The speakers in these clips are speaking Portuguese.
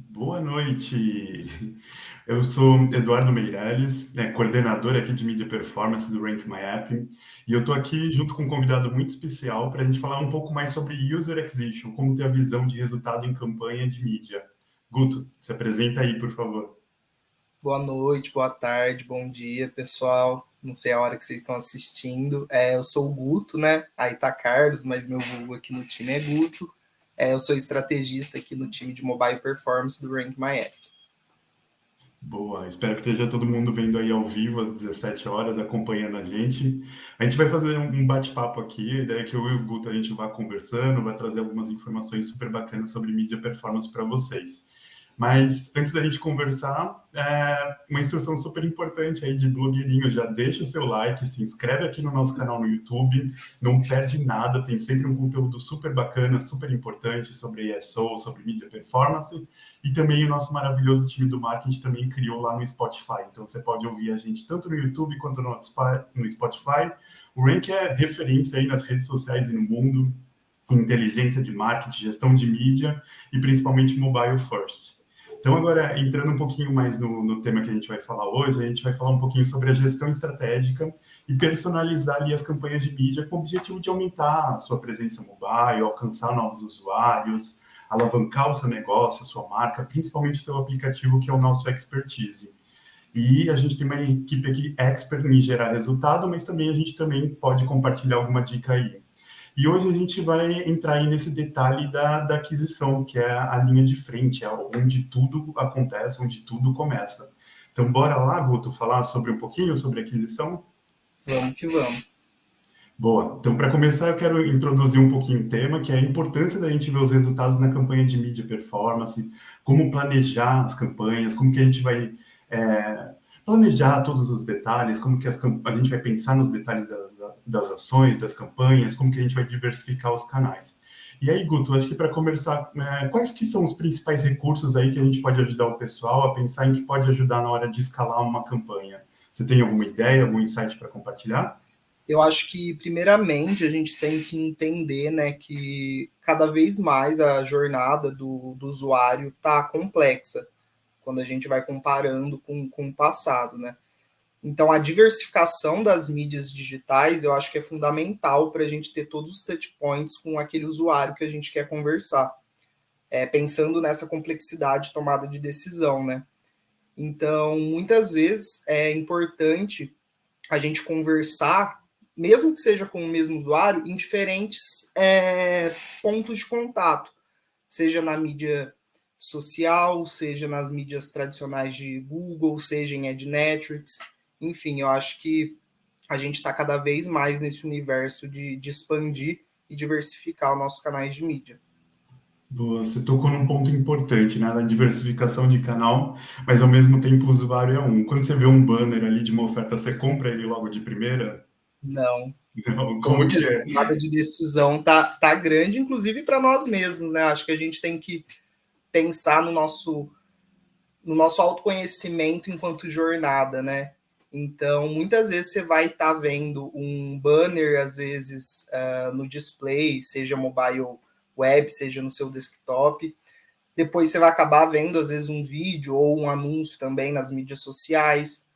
Boa noite, eu sou Eduardo Meirelles, coordenador aqui de mídia performance do Rank My App, e eu estou aqui junto com um convidado muito especial para a gente falar um pouco mais sobre User Acquisition, como ter a visão de resultado em campanha de mídia. Guto, se apresenta aí, por favor. Boa noite, boa tarde, bom dia, pessoal. Não sei a hora que vocês estão assistindo. Eu sou o Guto, né? Aí tá Carlos, mas meu vulgo aqui no time é Guto. Eu sou estrategista aqui no time de Mobile Performance do Rank My App. Boa, espero que esteja todo mundo vendo aí ao vivo às 17 horas, acompanhando a gente. A gente vai fazer um bate-papo aqui, a ideia é que eu e o Guto a gente vá conversando, vai trazer algumas informações super bacanas sobre mídia performance para vocês. Mas antes da gente conversar, uma instrução super importante aí de blogueirinho, já deixa o seu like, se inscreve aqui no nosso canal no YouTube, não perde nada, tem sempre um conteúdo super bacana, super importante sobre ESO, sobre mídia performance, e também o nosso maravilhoso time do marketing também criou lá no Spotify, então você pode ouvir a gente tanto no YouTube quanto no Spotify. O Rank é referência aí nas redes sociais e no mundo, inteligência de marketing, gestão de mídia e principalmente mobile first. Então, agora, entrando um pouquinho mais no tema que a gente vai falar hoje, a gente vai falar um pouquinho sobre a gestão estratégica e personalizar ali as campanhas de mídia com o objetivo de aumentar a sua presença mobile, alcançar novos usuários, alavancar o seu negócio, a sua marca, principalmente o seu aplicativo, que é o nosso expertise. E a gente tem uma equipe aqui expert em gerar resultado, mas também a gente também pode compartilhar alguma dica aí. E hoje a gente vai entrar aí nesse detalhe da aquisição, que é a linha de frente, é onde tudo acontece, onde tudo começa. Então, bora lá, Guto, falar sobre um pouquinho sobre aquisição? Vamos que vamos. Boa. Então, para começar, eu quero introduzir um pouquinho o tema, que é a importância da gente ver os resultados na campanha de mídia performance, como planejar as campanhas, como que a gente vai planejar todos os detalhes, como que a gente vai pensar nos detalhes das ações, das campanhas, como que a gente vai diversificar os canais. E aí, Guto, acho que para começar, quais que são os principais recursos aí que a gente pode ajudar o pessoal a pensar em que pode ajudar na hora de escalar uma campanha? Você tem alguma ideia, algum insight para compartilhar? Eu acho que, primeiramente, a gente tem que entender, né, que cada vez mais a jornada do usuário está complexa, quando a gente vai comparando com o passado, né? Então, a diversificação das mídias digitais, eu acho que é fundamental para a gente ter todos os touch points com aquele usuário que a gente quer conversar. Pensando nessa complexidade de tomada de decisão, né? Então, muitas vezes é importante a gente conversar, mesmo que seja com o mesmo usuário, em diferentes pontos de contato, seja na mídia social, seja nas mídias tradicionais de Google, seja em Admetrics. Enfim, eu acho que a gente está cada vez mais nesse universo de expandir e diversificar os nossos canais de mídia. Você tocou num ponto importante, né, da diversificação de canal, mas ao mesmo tempo o usuário é um. Quando você vê um banner ali de uma oferta, você compra ele logo de primeira? Não. Não, Como como que essa é? tomada de decisão tá grande, inclusive para nós mesmos, né? Acho que a gente tem que pensar no nosso autoconhecimento enquanto jornada, né? Então, muitas vezes você vai estar vendo um banner, às vezes, no display, seja mobile web, seja no seu desktop. Depois você vai acabar vendo, às vezes, um vídeo ou um anúncio também nas mídias sociais.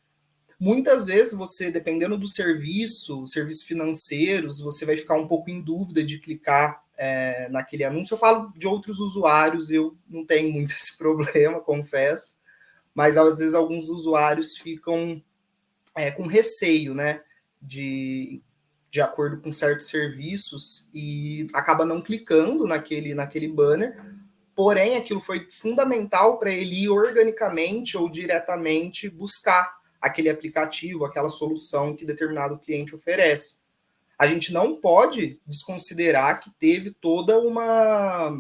Muitas vezes você, dependendo do serviços financeiros, você vai ficar um pouco em dúvida de clicar naquele anúncio. Eu falo de outros usuários, eu não tenho muito esse problema, confesso, mas às vezes alguns usuários ficam com receio, né, de acordo com certos serviços e acaba não clicando naquele banner, porém aquilo foi fundamental para ele ir organicamente ou diretamente buscar aquele aplicativo, aquela solução que determinado cliente oferece. A gente não pode desconsiderar que teve toda uma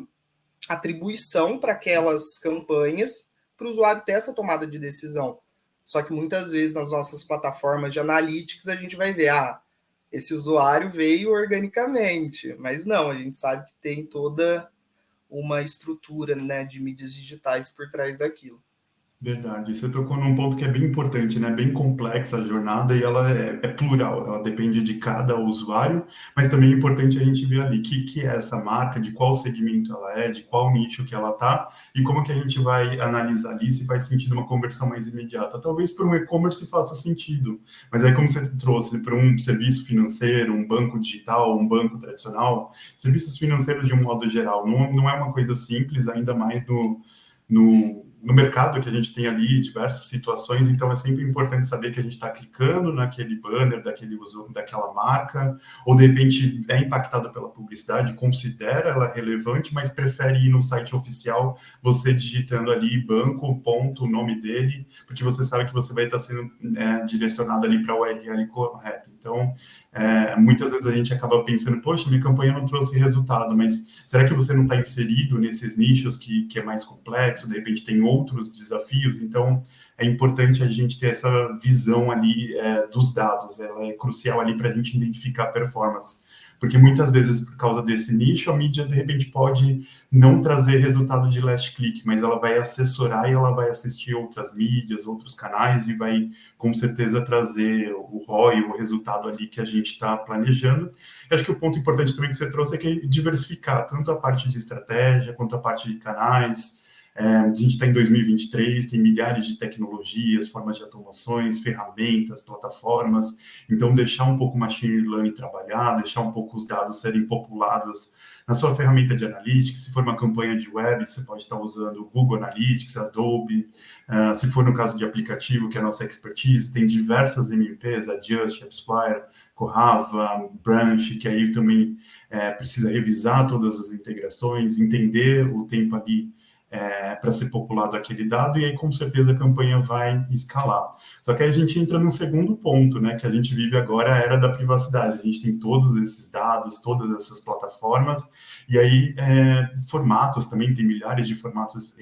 atribuição para aquelas campanhas para o usuário ter essa tomada de decisão. Só que muitas vezes nas nossas plataformas de analytics a gente vai ver, esse usuário veio organicamente, mas não, a gente sabe que tem toda uma estrutura, né, de mídias digitais por trás daquilo. Verdade, você tocou num ponto que é bem importante, né? Bem complexa a jornada e ela é plural, ela depende de cada usuário, mas também é importante a gente ver ali que é essa marca, de qual segmento ela é, de qual nicho que ela tá e como que a gente vai analisar ali se faz sentido uma conversão mais imediata. Talvez para um e-commerce faça sentido, mas aí como você trouxe para um serviço financeiro, um banco digital, um banco tradicional, serviços financeiros de um modo geral, não é uma coisa simples, ainda mais no mercado que a gente tem ali diversas situações, então é sempre importante saber que a gente está clicando naquele banner, daquele uso, daquela marca, ou de repente é impactado pela publicidade, considera ela relevante, mas prefere ir no site oficial, você digitando ali banco, ponto, o nome dele, porque você sabe que você vai estar sendo direcionado ali para a URL correta. Então, muitas vezes a gente acaba pensando, poxa, minha campanha não trouxe resultado, mas será que você não está inserido nesses nichos que é mais complexo, de repente tem outros desafios? Então, é importante a gente ter essa visão ali dos dados, ela é crucial ali para a gente identificar a performance. Porque muitas vezes, por causa desse nicho, a mídia, de repente, pode não trazer resultado de last click, mas ela vai assessorar e ela vai assistir outras mídias, outros canais e vai, com certeza, trazer o ROI, o resultado ali que a gente está planejando. Eu acho que o ponto importante também que você trouxe é que diversificar tanto a parte de estratégia quanto a parte de canais. A gente está em 2023, tem milhares de tecnologias, formas de automações, ferramentas, plataformas. Então, deixar um pouco o machine learning trabalhar, deixar um pouco os dados serem populados na sua ferramenta de analytics. Se for uma campanha de web, você pode estar usando o Google Analytics, Adobe. Se for no caso de aplicativo, que é a nossa expertise, tem diversas MPs, Adjust, AppsFlyer, Corrava, Branch, que aí também precisa revisar todas as integrações, entender o tempo ali para ser populado aquele dado, e aí com certeza a campanha vai escalar. Só que aí a gente entra num segundo ponto, né, que a gente vive agora a era da privacidade. A gente tem todos esses dados, todas essas plataformas, e aí formatos também, tem milhares de formatos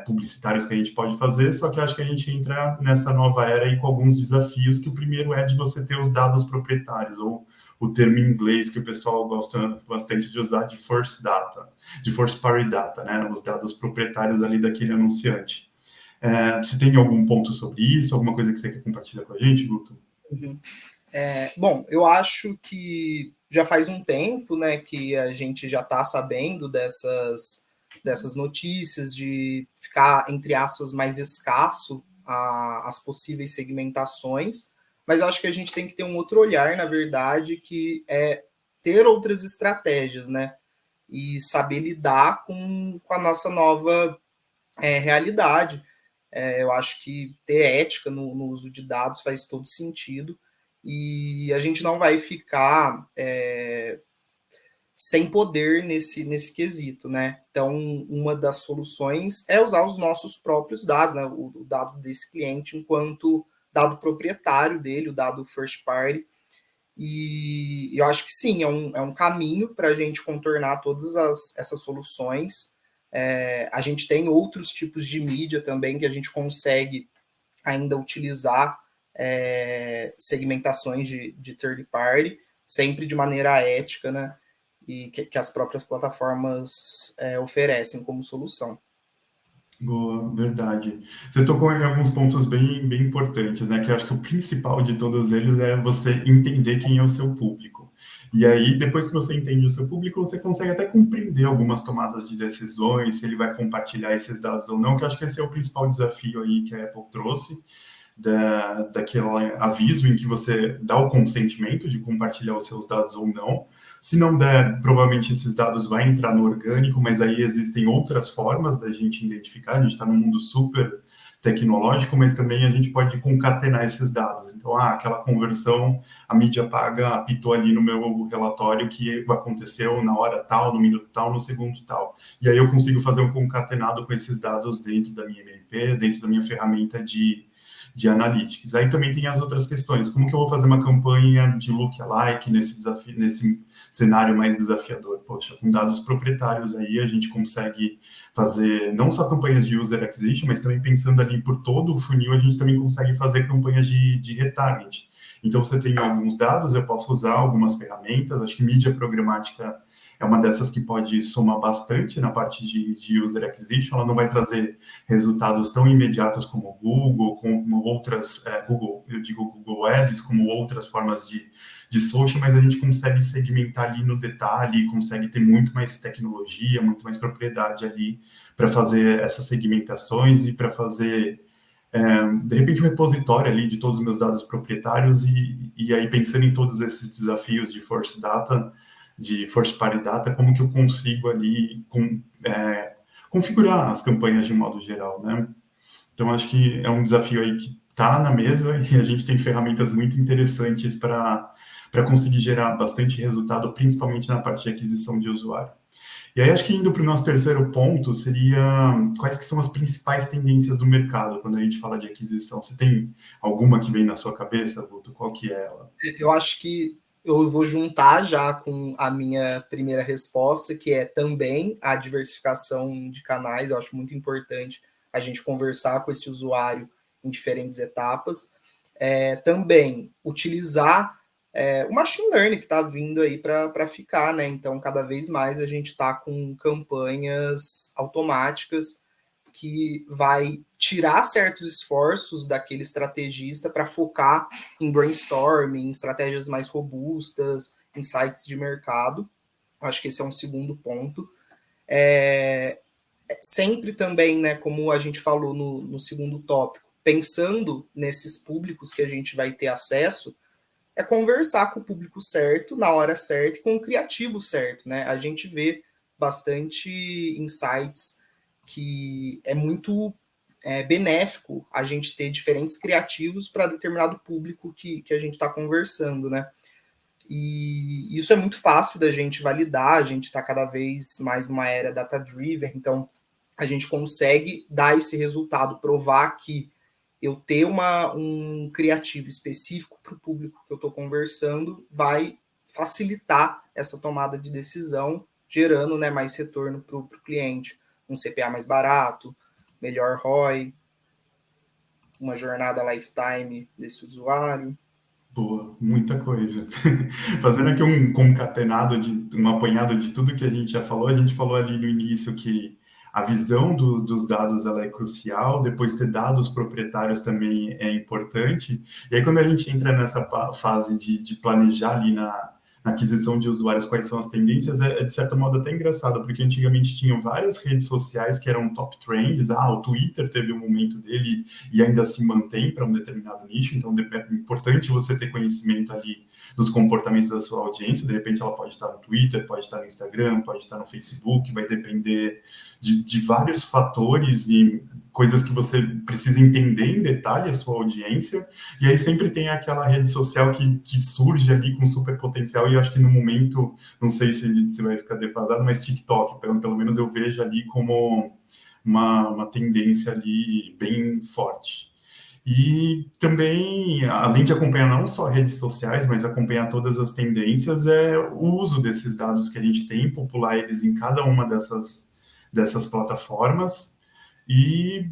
publicitários que a gente pode fazer, só que acho que a gente entra nessa nova era aí com alguns desafios, que o primeiro é de você ter os dados proprietários, ou o termo em inglês que o pessoal gosta bastante de usar, de first data, de first party data, né? Os dados proprietários ali daquele anunciante. Você tem algum ponto sobre isso? Alguma coisa que você quer compartilhar com a gente, Guto? Uhum. Bom, eu acho que já faz um tempo, né, que a gente já está sabendo dessas notícias, de ficar, entre aspas, mais escasso as possíveis segmentações, mas eu acho que a gente tem que ter um outro olhar, na verdade, que é ter outras estratégias, né, e saber lidar com a nossa nova realidade. Eu acho que ter ética no uso de dados faz todo sentido, e a gente não vai ficar sem poder nesse quesito, né? Então, uma das soluções é usar os nossos próprios dados, né? O dado desse cliente enquanto dado proprietário dele, o dado first party. E eu acho que sim, é um caminho para a gente contornar todas essas soluções. A gente tem outros tipos de mídia também que a gente consegue ainda utilizar segmentações de third party, sempre de maneira ética, né? E que as próprias plataformas oferecem como solução. Boa, verdade. Você tocou em alguns pontos bem, bem importantes, né? Que eu acho que o principal de todos eles é você entender quem é o seu público. E aí, depois que você entende o seu público, você consegue até compreender algumas tomadas de decisões, se ele vai compartilhar esses dados ou não, que eu acho que esse é o principal desafio aí que a Apple trouxe, daquele aviso em que você dá o consentimento de compartilhar os seus dados ou não. Se não der, provavelmente esses dados vão entrar no orgânico, mas aí existem outras formas da gente identificar. A gente está num mundo super tecnológico, mas também a gente pode concatenar esses dados. Então, aquela conversão, a mídia paga apitou ali no meu relatório que aconteceu na hora tal, no minuto tal, no segundo tal. E aí eu consigo fazer um concatenado com esses dados dentro da minha MP, dentro da minha ferramenta de analytics. Aí também tem as outras questões. Como que eu vou fazer uma campanha de lookalike nesse cenário mais desafiador? Poxa, com dados proprietários aí a gente consegue fazer não só campanhas de user acquisition, mas também pensando ali por todo o funil, a gente também consegue fazer campanhas de retarget. Então, você tem alguns dados, eu posso usar algumas ferramentas, acho que mídia programática é uma dessas que pode somar bastante na parte de user acquisition. Ela não vai trazer resultados tão imediatos como o Google, como outras, Google, eu digo Google Ads, como outras formas de social, mas a gente consegue segmentar ali no detalhe, consegue ter muito mais tecnologia, muito mais propriedade ali para fazer essas segmentações e para fazer, de repente, um repositório ali de todos os meus dados proprietários e aí pensando em todos esses desafios de first data, de first party data, como que eu consigo ali configurar as campanhas de modo geral, né? Então, acho que é um desafio aí que está na mesa e a gente tem ferramentas muito interessantes para conseguir gerar bastante resultado, principalmente na parte de aquisição de usuário. E aí, acho que indo para o nosso terceiro ponto, seria quais que são as principais tendências do mercado quando a gente fala de aquisição? Você tem alguma que vem na sua cabeça, Guto? Qual que é ela? Eu acho que eu vou juntar já com a minha primeira resposta, que é também a diversificação de canais. Eu acho muito importante a gente conversar com esse usuário em diferentes etapas. Também utilizar o machine learning que está vindo aí para ficar, né? Então, cada vez mais a gente está com campanhas automáticas que vai tirar certos esforços daquele estrategista para focar em brainstorming, em estratégias mais robustas, insights de mercado. Acho que esse é um segundo ponto. Sempre também, né, como a gente falou no segundo tópico, pensando nesses públicos que a gente vai ter acesso, é conversar com o público certo, na hora certa e com o criativo certo, né? A gente vê bastante insights que é muito benéfico a gente ter diferentes criativos para determinado público que a gente está conversando, né? E isso é muito fácil da gente validar, a gente está cada vez mais numa era data-driven, então a gente consegue dar esse resultado, provar que eu ter um criativo específico para o público que eu estou conversando vai facilitar essa tomada de decisão, gerando, né, mais retorno para o cliente. Um CPA mais barato, melhor ROI, uma jornada lifetime desse usuário. Boa, muita coisa. Fazendo aqui um concatenado, um apanhado de tudo que a gente já falou, a gente falou ali no início que a visão dos dados ela é crucial, depois ter dados proprietários também é importante, e aí quando a gente entra nessa fase de planejar ali na aquisição de usuários quais são as tendências, de certo modo até engraçado, porque antigamente tinham várias redes sociais que eram top trends, o Twitter teve um momento dele e ainda se mantém para um determinado nicho, então é importante você ter conhecimento ali dos comportamentos da sua audiência, de repente ela pode estar no Twitter, pode estar no Instagram, pode estar no Facebook, vai depender de vários fatores e coisas que você precisa entender em detalhe a sua audiência, e aí sempre tem aquela rede social que surge ali com super potencial, e eu acho que no momento, não sei se vai ficar defasado, mas TikTok, pelo menos eu vejo ali como uma tendência ali bem forte. E também, além de acompanhar não só redes sociais, mas acompanhar todas as tendências, é o uso desses dados que a gente tem, popular eles em cada uma dessas plataformas, e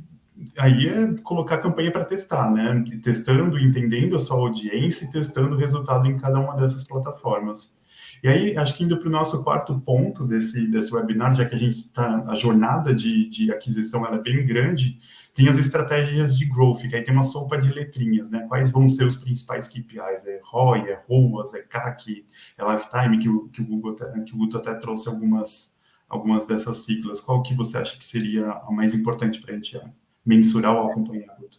aí é colocar a campanha para testar, né? Testando, entendendo a sua audiência e testando o resultado em cada uma dessas plataformas. E aí, acho que indo para o nosso quarto ponto desse webinar, já que a gente está, a jornada de aquisição ela é bem grande, tem as estratégias de growth, que aí tem uma sopa de letrinhas, né? Quais vão ser os principais KPIs? É ROI, é ROAS, é CAC, é Lifetime, que o Guto até trouxe algumas dessas siglas. Qual que você acha que seria a mais importante para a gente mensurar ou acompanhar, Guto?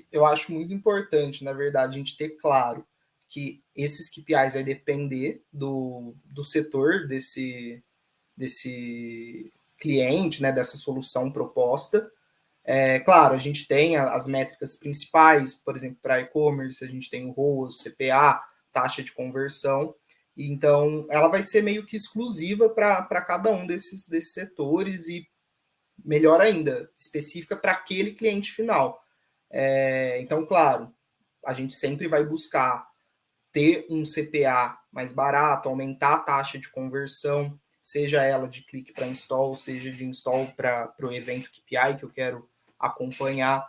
Eu acho muito importante, na verdade, a gente ter claro que esses KPIs vai depender do setor desse cliente, né, dessa solução proposta. Claro, a gente tem as métricas principais, por exemplo, para e-commerce, a gente tem o ROAS, o CPA, taxa de conversão. Então, ela vai ser meio que exclusiva para cada um desses setores e, melhor ainda, específica para aquele cliente final. Então, claro, a gente sempre vai buscar ter um CPA mais barato, aumentar a taxa de conversão, seja ela de clique para install, seja de install para o evento KPI que eu quero acompanhar.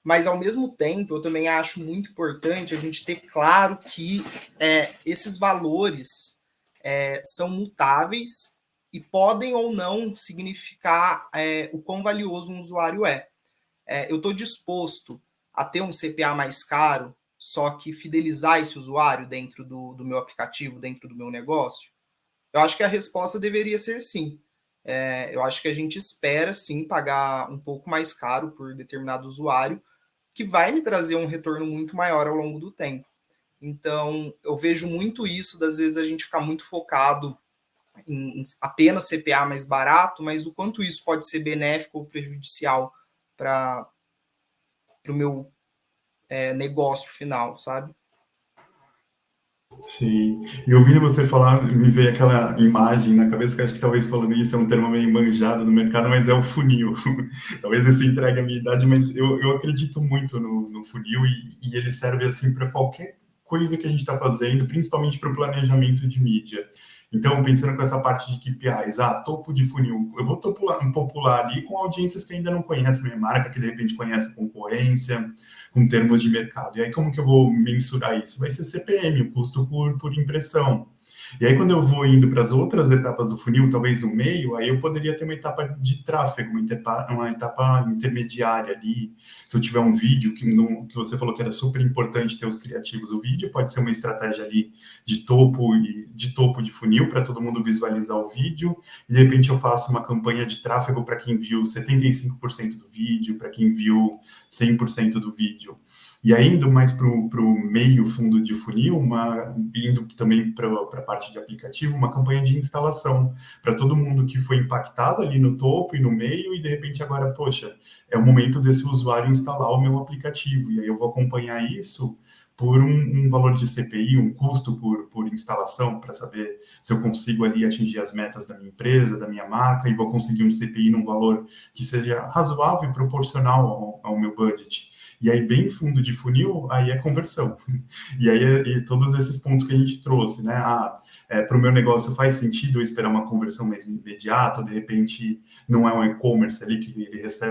Mas, ao mesmo tempo, eu também acho muito importante a gente ter claro que esses valores são mutáveis e podem ou não significar o quão valioso um usuário é. Eu estou disposto a ter um CPA mais caro, só que fidelizar esse usuário dentro do meu aplicativo, dentro do meu negócio? Eu acho que a resposta deveria ser sim. Eu acho que a gente espera, sim, pagar um pouco mais caro por determinado usuário, que vai me trazer um retorno muito maior ao longo do tempo. Então, eu vejo muito isso, das vezes a gente ficar muito focado em apenas CPA mais barato, mas o quanto isso pode ser benéfico ou prejudicial para o meu negócio final, sabe? Sim. E ouvindo você falar, me veio aquela imagem na cabeça, que acho que talvez falando isso é um termo meio manjado no mercado, mas é o funil. Talvez isso entregue a minha idade, mas eu acredito muito no funil e ele serve assim para qualquer coisa que a gente está fazendo, principalmente para o planejamento de mídia. Então, pensando com essa parte de KPIs, topo de funil, eu vou popular ali com audiências que ainda não conhecem minha marca, que de repente conhecem a concorrência, com termos de mercado. E aí, como que eu vou mensurar isso? Vai ser CPM, o custo por impressão. E aí, quando eu vou indo para as outras etapas do funil, talvez no meio, aí eu poderia ter uma etapa de tráfego, uma etapa intermediária ali. Se eu tiver um vídeo, que você falou que era super importante ter os criativos, o vídeo pode ser uma estratégia ali de topo de funil para todo mundo visualizar o vídeo, e de repente eu faço uma campanha de tráfego para quem viu 75% do vídeo, para quem viu 100% do vídeo. E aí, indo mais para o meio fundo de funil, indo também para a parte de aplicativo, uma campanha de instalação para todo mundo que foi impactado ali no topo e no meio, e de repente agora, poxa, é o momento desse usuário instalar o meu aplicativo. E aí eu vou acompanhar isso por um valor de CPI, um custo por instalação, para saber se eu consigo ali atingir as metas da minha empresa, da minha marca, e vou conseguir um CPI num valor que seja razoável e proporcional ao meu budget. E aí, bem fundo de funil, aí é conversão. E aí, todos esses pontos que a gente trouxe, né? Para o meu negócio faz sentido eu esperar uma conversão mais imediata, ou de repente não é um e-commerce ali que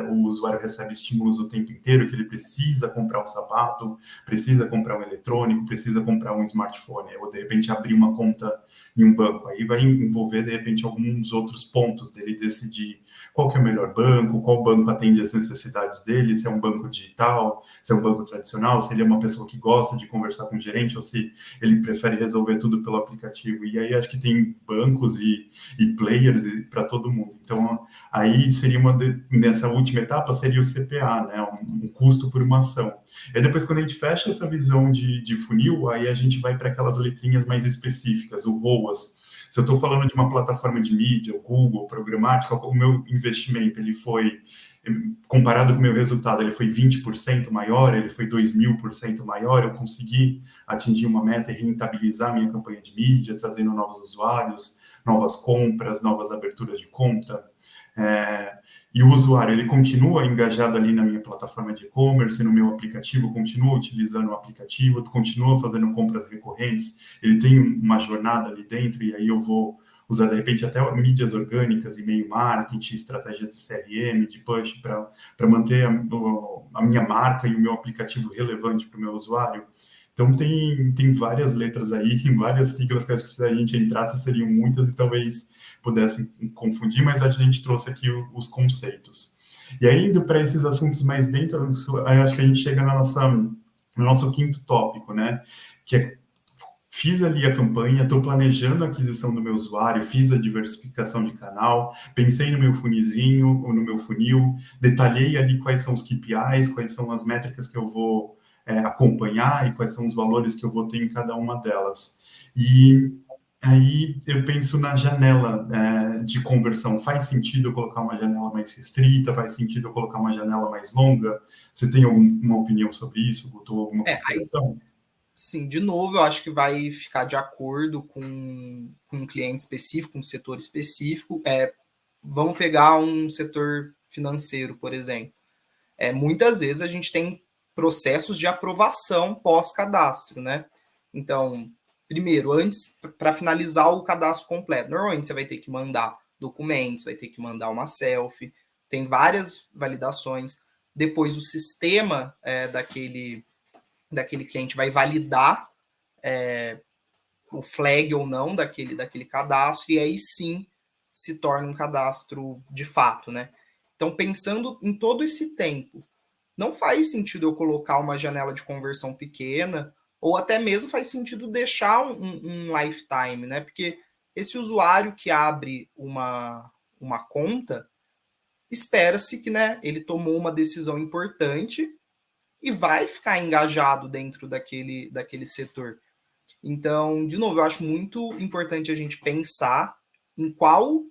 o usuário recebe estímulos o tempo inteiro, que ele precisa comprar um sapato, precisa comprar um eletrônico, precisa comprar um smartphone, ou de repente abrir uma conta em um banco. Aí vai envolver, de repente, alguns outros pontos dele decidir qual que é o melhor banco, qual banco atende as necessidades dele, se é um banco digital, se é um banco tradicional, se ele é uma pessoa que gosta de conversar com o gerente ou se ele prefere resolver tudo pelo aplicativo. E aí acho que tem bancos e players para todo mundo. Então, aí seria nessa última etapa, seria o CPA, né? Um custo por uma ação. E depois, quando a gente fecha essa visão de funil, aí a gente vai para aquelas letrinhas mais específicas, o ROAS. Se eu estou falando de uma plataforma de mídia, o Google, programática, o meu investimento, ele foi, comparado com o meu resultado, ele foi 20% maior, ele foi 2.000% maior, eu consegui atingir uma meta e rentabilizar minha campanha de mídia, trazendo novos usuários, novas compras, novas aberturas de conta. E o usuário, ele continua engajado ali na minha plataforma de e-commerce, no meu aplicativo, continua utilizando o aplicativo, continua fazendo compras recorrentes, ele tem uma jornada ali dentro, e aí eu vou usar, de repente, até mídias orgânicas, e-mail marketing, estratégias de CRM, de push, para manter a minha marca e o meu aplicativo relevante para o meu usuário. Então, tem várias letras aí, várias siglas que acho que se a gente entrasse seriam muitas e talvez pudessem confundir, mas a gente trouxe aqui os conceitos. E aí, indo para esses assuntos mais dentro, aí acho que a gente chega no nosso quinto tópico, né? Que é, fiz ali a campanha, estou planejando a aquisição do meu usuário, fiz a diversificação de canal, pensei no meu funizinho, ou no meu funil, detalhei ali quais são os KPIs, quais são as métricas que eu vou acompanhar e quais são os valores que eu vou ter em cada uma delas. E aí eu penso na janela de conversão. Faz sentido eu colocar uma janela mais restrita? Faz sentido eu colocar uma janela mais longa? Você tem alguma opinião sobre isso? Botou alguma consideração? Sim, de novo, eu acho que vai ficar de acordo com um cliente específico, um setor específico. Vamos pegar um setor financeiro, por exemplo. Muitas vezes a gente tem processos de aprovação pós-cadastro, né? Então, primeiro, antes, para finalizar o cadastro completo, normalmente você vai ter que mandar documentos, vai ter que mandar uma selfie, tem várias validações. Depois, o sistema daquele cliente vai validar o flag ou não daquele cadastro, e aí sim se torna um cadastro de fato, né? Então, pensando em todo esse tempo, não faz sentido eu colocar uma janela de conversão pequena, ou até mesmo faz sentido deixar um lifetime, né? Porque esse usuário que abre uma conta, espera-se que, né, ele tomou uma decisão importante e vai ficar engajado dentro daquele setor. Então, de novo, eu acho muito importante a gente pensar em qual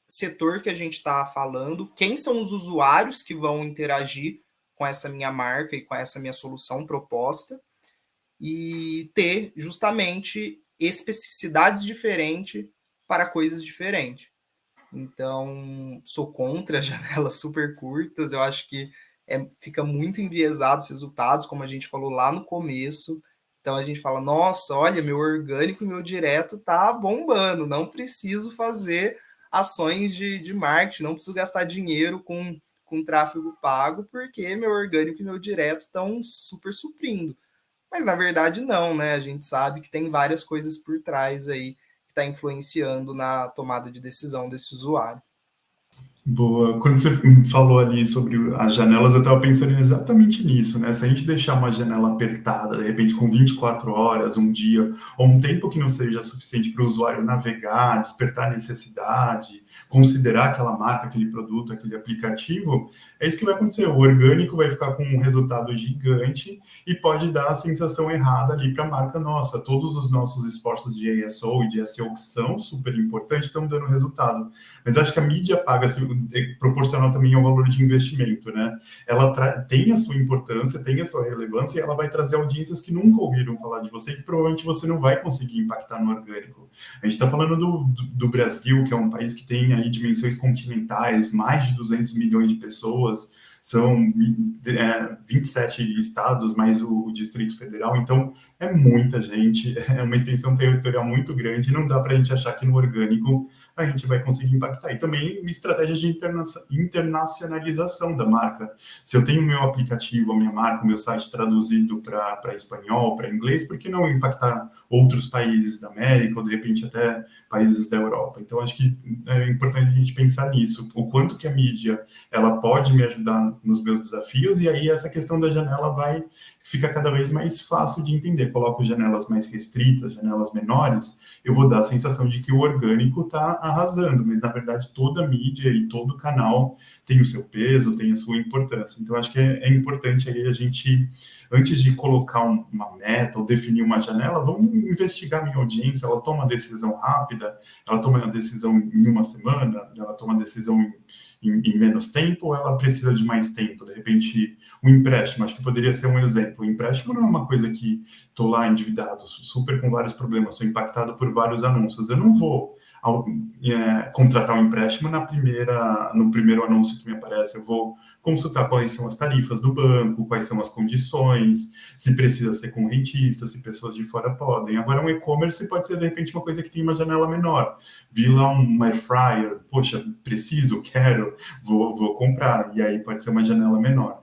setor que a gente está falando, quem são os usuários que vão interagir com essa minha marca e com essa minha solução proposta, e ter justamente especificidades diferentes para coisas diferentes. Então, sou contra janelas super curtas, eu acho que fica muito enviesado os resultados, como a gente falou lá no começo. Então a gente fala, nossa, olha, meu orgânico e meu direto tá bombando, não preciso fazer ações de marketing, não preciso gastar dinheiro com tráfego pago, porque meu orgânico e meu direto estão super suprindo. Mas na verdade não, né? A gente sabe que tem várias coisas por trás aí que está influenciando na tomada de decisão desse usuário. Boa. Quando você falou ali sobre as janelas, eu estava pensando exatamente nisso, né? Se a gente deixar uma janela apertada, de repente com 24 horas, um dia, ou um tempo que não seja suficiente para o usuário navegar, despertar necessidade, considerar aquela marca, aquele produto, aquele aplicativo, é isso que vai acontecer. O orgânico vai ficar com um resultado gigante e pode dar a sensação errada ali para a marca nossa. Todos os nossos esforços de ASO e de SEO que são super importantes estão dando resultado. Mas acho que a mídia paga proporcional também ao valor de investimento, né? Ela tem a sua importância, tem a sua relevância e ela vai trazer audiências que nunca ouviram falar de você, que provavelmente você não vai conseguir impactar no orgânico. A gente está falando do Brasil, que é um país que tem aí dimensões continentais, mais de 200 milhões de pessoas, são 27 estados, mais o Distrito Federal, então é muita gente, é uma extensão territorial muito grande, não dá para a gente achar que no orgânico a gente vai conseguir impactar. E também uma estratégia de internacionalização da marca. Se eu tenho o meu aplicativo, a minha marca, o meu site traduzido para espanhol, para inglês, por que não impactar outros países da América ou, de repente, até países da Europa? Então, acho que é importante a gente pensar nisso. O quanto que a mídia ela pode me ajudar nos meus desafios, e aí essa questão da janela fica cada vez mais fácil de entender. Coloco janelas mais restritas, janelas menores, eu vou dar a sensação de que o orgânico está arrasando, mas na verdade toda a mídia e todo canal tem o seu peso, tem a sua importância. Então acho que é importante aí a gente, antes de colocar uma meta ou definir uma janela, vamos investigar a minha audiência, ela toma decisão rápida, ela toma a decisão em uma semana, ela toma a decisão em menos tempo, ou ela precisa de mais tempo? De repente, um empréstimo, acho que poderia ser um exemplo. O empréstimo não é uma coisa que estou lá endividado, super com vários problemas, sou impactado por vários anúncios. Eu não vou contratar um empréstimo no primeiro anúncio que me aparece. Eu vou consultar quais são as tarifas do banco, quais são as condições, se precisa ser com rentista, se pessoas de fora podem. Agora, um e-commerce pode ser, de repente, uma coisa que tem uma janela menor. Vi lá um air fryer, poxa, preciso, quero, vou comprar. E aí pode ser uma janela menor.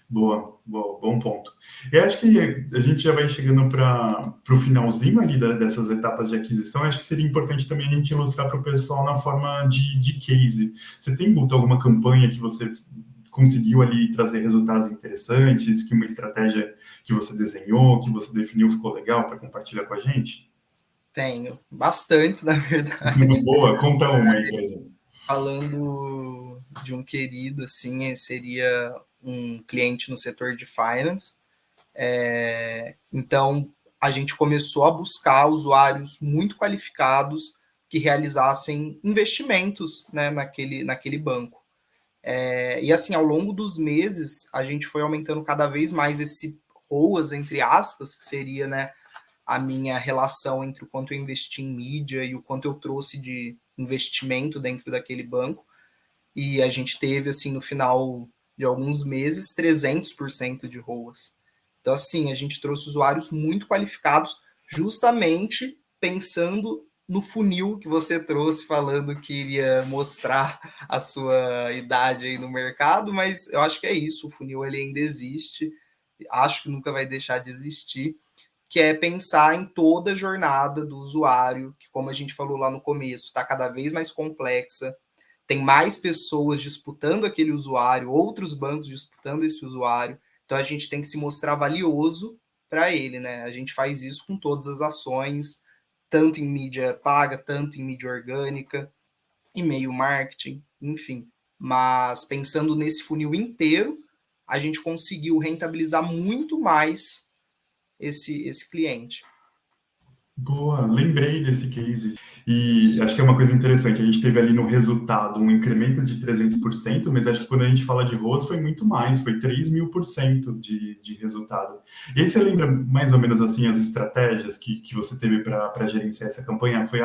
Boa, bom ponto. Eu acho que a gente já vai chegando para o finalzinho ali dessas etapas de aquisição. Eu acho que seria importante também a gente ilustrar para o pessoal na forma de case. Você tem, Guto, alguma campanha que você conseguiu ali trazer resultados interessantes, que uma estratégia que você desenhou, que você definiu ficou legal para compartilhar com a gente? Tenho bastantes, na verdade. Boa, conta uma aí, por exemplo. Falando de um querido, assim, seria um cliente no setor de finance. Então, a gente começou a buscar usuários muito qualificados que realizassem investimentos, né, naquele banco. E assim, ao longo dos meses, a gente foi aumentando cada vez mais esse ROAS, entre aspas, que seria, né, a minha relação entre o quanto eu investi em mídia e o quanto eu trouxe de investimento dentro daquele banco. E a gente teve, assim, no final de alguns meses, 300% de ROAS. Então, assim, a gente trouxe usuários muito qualificados, justamente pensando no funil que você trouxe, falando que iria mostrar a sua idade aí no mercado, mas eu acho que é isso, o funil ele ainda existe, acho que nunca vai deixar de existir, que é pensar em toda a jornada do usuário, que, como a gente falou lá no começo, está cada vez mais complexa, tem mais pessoas disputando aquele usuário, outros bancos disputando esse usuário, então a gente tem que se mostrar valioso para ele, né? A gente faz isso com todas as ações, tanto em mídia paga, tanto em mídia orgânica, e-mail marketing, enfim. Mas pensando nesse funil inteiro, a gente conseguiu rentabilizar muito mais esse cliente. Boa, lembrei desse case. E acho que é uma coisa interessante. A gente teve ali no resultado um incremento de 300%, mas acho que quando a gente fala de ROAS foi muito mais, foi 3.000% de resultado. E aí você lembra mais ou menos assim as estratégias que você teve para gerenciar essa campanha? Foi,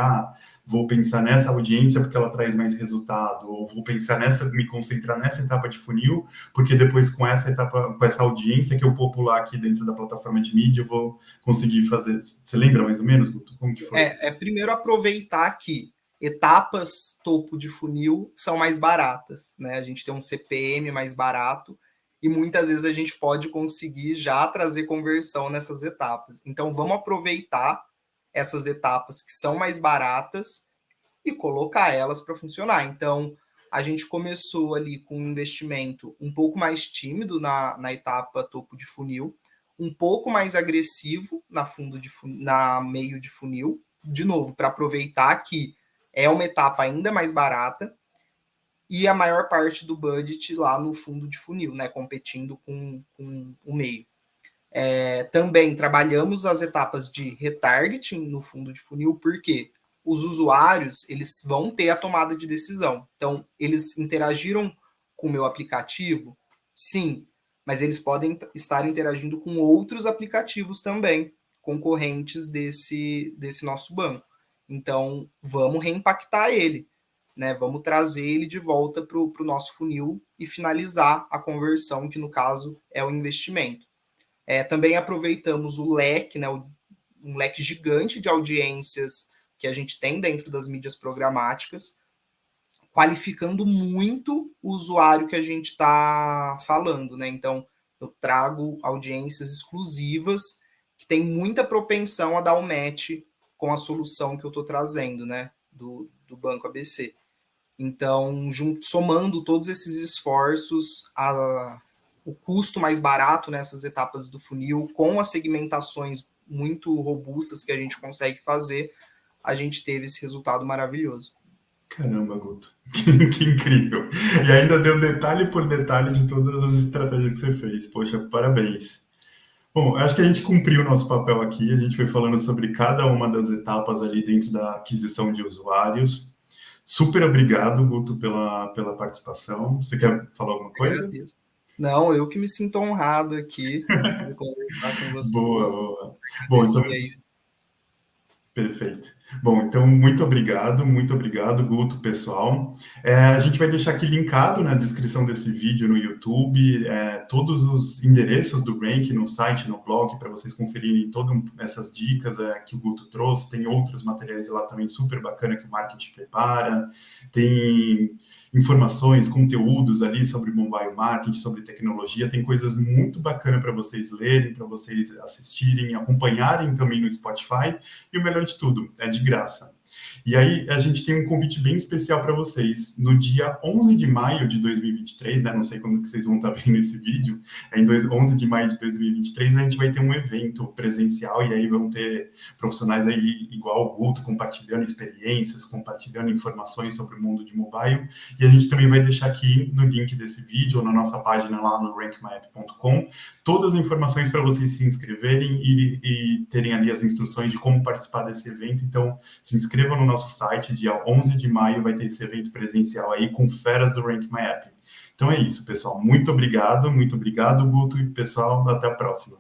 vou pensar nessa audiência porque ela traz mais resultado, ou vou pensar me concentrar nessa etapa de funil, porque depois com essa etapa, com essa audiência que eu popular aqui dentro da plataforma de mídia, eu vou conseguir fazer. Você lembra mais ou menos, Guto? Como que foi? Primeiro aproveitar que etapas topo de funil são mais baratas, né? A gente tem um CPM mais barato e muitas vezes a gente pode conseguir já trazer conversão nessas etapas. Então vamos aproveitar essas etapas que são mais baratas e colocar elas para funcionar. Então a gente começou ali com um investimento um pouco mais tímido na etapa topo de funil, um pouco mais agressivo na meio de funil, de novo, para aproveitar que é uma etapa ainda mais barata, e a maior parte do budget lá no fundo de funil, né, competindo com o meio. Também trabalhamos as etapas de retargeting no fundo de funil, porque os usuários eles vão ter a tomada de decisão. Então, eles interagiram com o meu aplicativo? Sim, mas eles podem estar interagindo com outros aplicativos também, concorrentes desse nosso banco. Então, vamos reimpactar ele, né? Vamos trazer ele de volta para o nosso funil e finalizar a conversão, que no caso é o investimento. Também aproveitamos o leque, né, um leque gigante de audiências que a gente tem dentro das mídias programáticas, qualificando muito o usuário que a gente está falando, né? Então, eu trago audiências exclusivas que tem muita propensão a dar um match com a solução que eu estou trazendo, né? Do Banco ABC. Então, somando todos esses esforços, o custo mais barato nessas etapas do funil, com as segmentações muito robustas que a gente consegue fazer, a gente teve esse resultado maravilhoso. Caramba, Guto. Que incrível. E ainda deu detalhe por detalhe de todas as estratégias que você fez. Poxa, parabéns. Bom, acho que a gente cumpriu o nosso papel aqui. A gente foi falando sobre cada uma das etapas ali dentro da aquisição de usuários. Super obrigado, Guto, pela participação. Você quer falar alguma coisa? Agradeço. Não, eu que me sinto honrado aqui de conversar com você. Boa, boa. Bom, então, Agradecer aí. perfeito. Bom, então, muito obrigado, Guto, pessoal. A gente vai deixar aqui linkado na descrição desse vídeo no YouTube, todos os endereços do Rank no site, no blog, para vocês conferirem todas essas dicas que o Guto trouxe. Tem outros materiais lá também super bacana que o marketing prepara. Tem informações, conteúdos ali sobre mobile marketing, sobre tecnologia. Tem coisas muito bacanas para vocês lerem, para vocês assistirem, acompanharem também no Spotify. E o melhor de tudo, é de graça. E aí, a gente tem um convite bem especial para vocês. No dia 11 de maio de 2023, né? Não sei quando que vocês vão estar vendo esse vídeo. 11 de maio de 2023, a gente vai ter um evento presencial e aí vão ter profissionais aí, igual o Guto, compartilhando experiências, compartilhando informações sobre o mundo de mobile. E a gente também vai deixar aqui no link desse vídeo, ou na nossa página lá no rankmyapp.com, todas as informações para vocês se inscreverem e terem ali as instruções de como participar desse evento. Então, se inscrevam no nosso site, dia 11 de maio vai ter esse evento presencial aí com feras do Rank My App. Então é isso, pessoal. Muito obrigado, Guto, e pessoal, até a próxima.